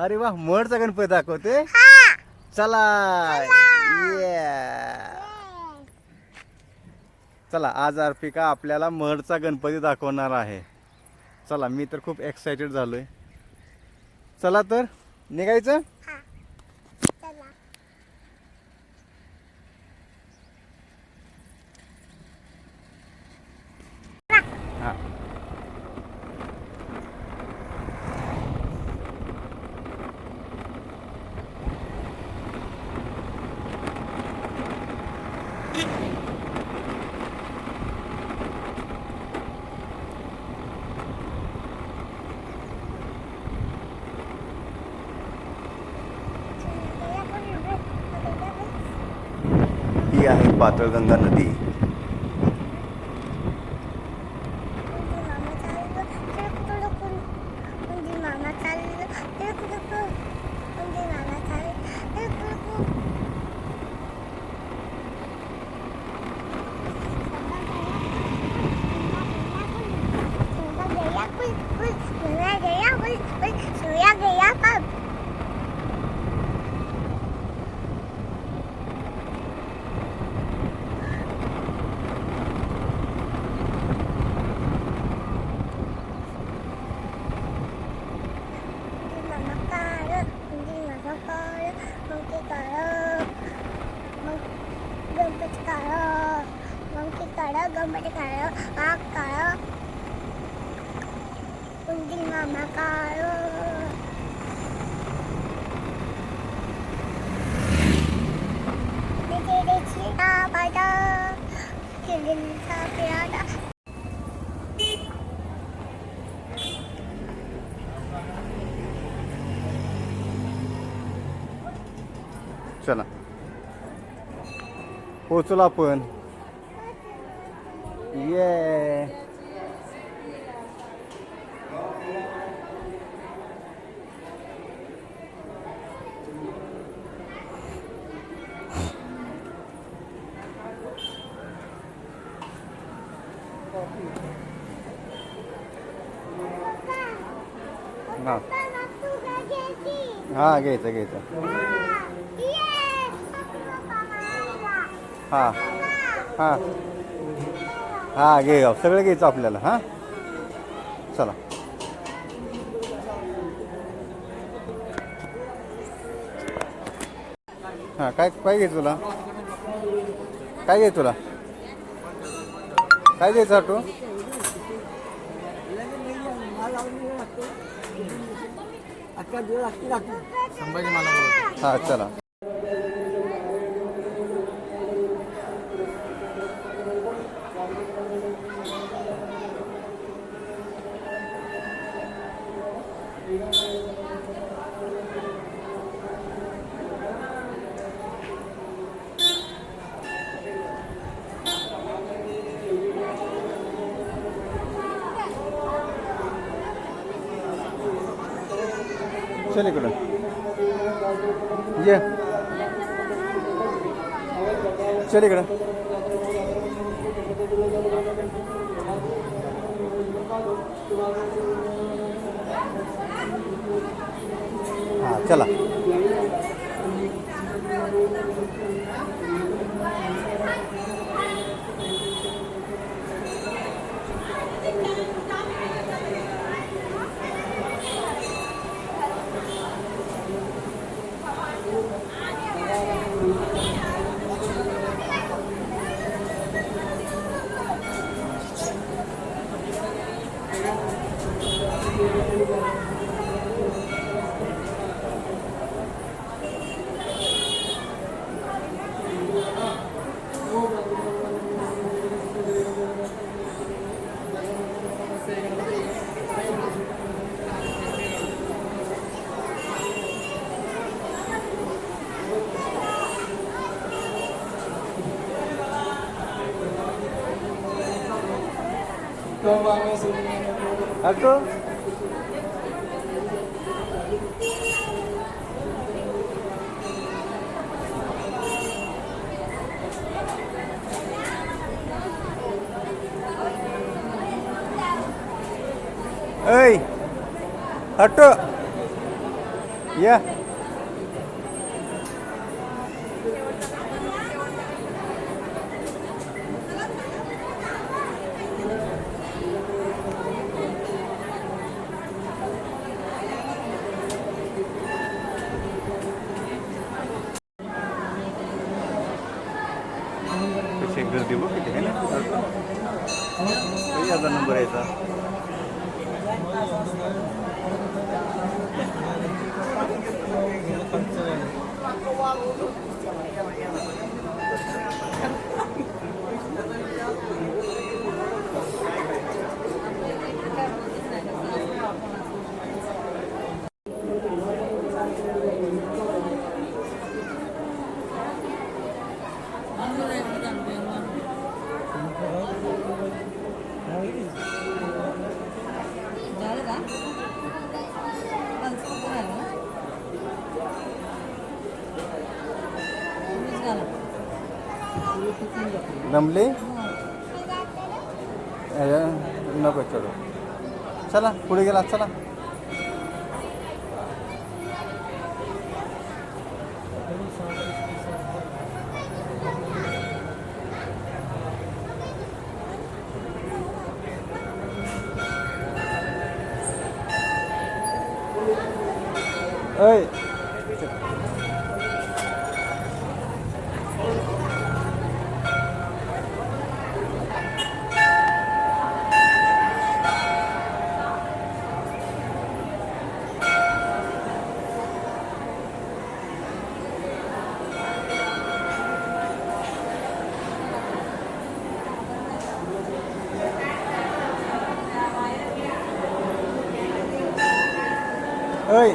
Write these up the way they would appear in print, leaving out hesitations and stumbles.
अरे वा, महडचा गणपती दाखवते. चला चला, आज अर्पिका आपल्याला महडचा गणपती दाखवणार आहे. चला, मी तर खूप एक्साइटेड झालोय. चला तर निघायचं. हा, ही आहे पाताळगंगा नदी. गणपती काढ, आग काढ, उंदीर मामा काढ. चला पोचलो आपण. ये हा हा, घ्यायचं घ्यायचं. हा हा हा, घे, सगळं घ्यायचं आपल्याला. हा, चला. हा, काय काय घ्यायचं तुला? काय घ्यायचं तुला? काय घ्यायचं ऑटो? हा, चला. चल इकडं ये. चल इकडं. हा, चला. ऑटो. ऐ ऑटो. या कशी गर्दी बघ किती आहे ना याचा नंबर यायचा जमले नको चलो चला पुढे गेला चला ऐ ऐ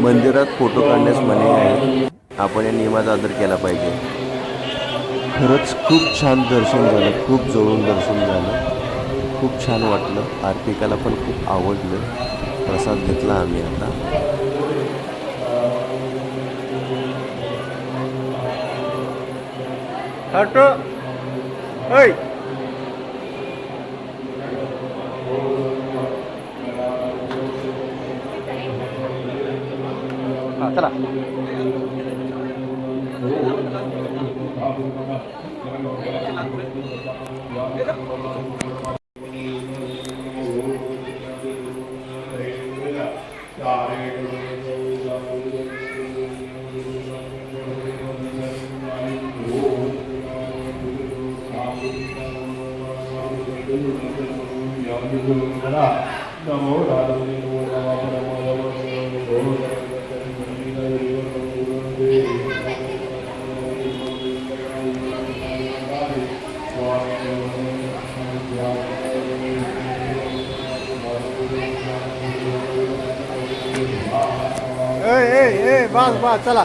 मंदिरात फोटो काढण्यास मनाई आहे. आपण या नियमाचा आदर केला पाहिजे. खरंच खूप छान दर्शन झालं, खूप जवळून दर्शन झालं, खूप छान वाटलं. आर्पिकाला पण खूप आवडलं. प्रसाद घेतला आम्ही आता. हटो ऐ चला नमो बस बस चला.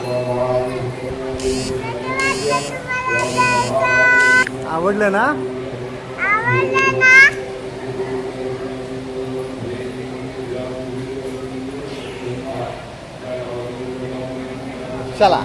आवडलं ना? आवडलं ना? चला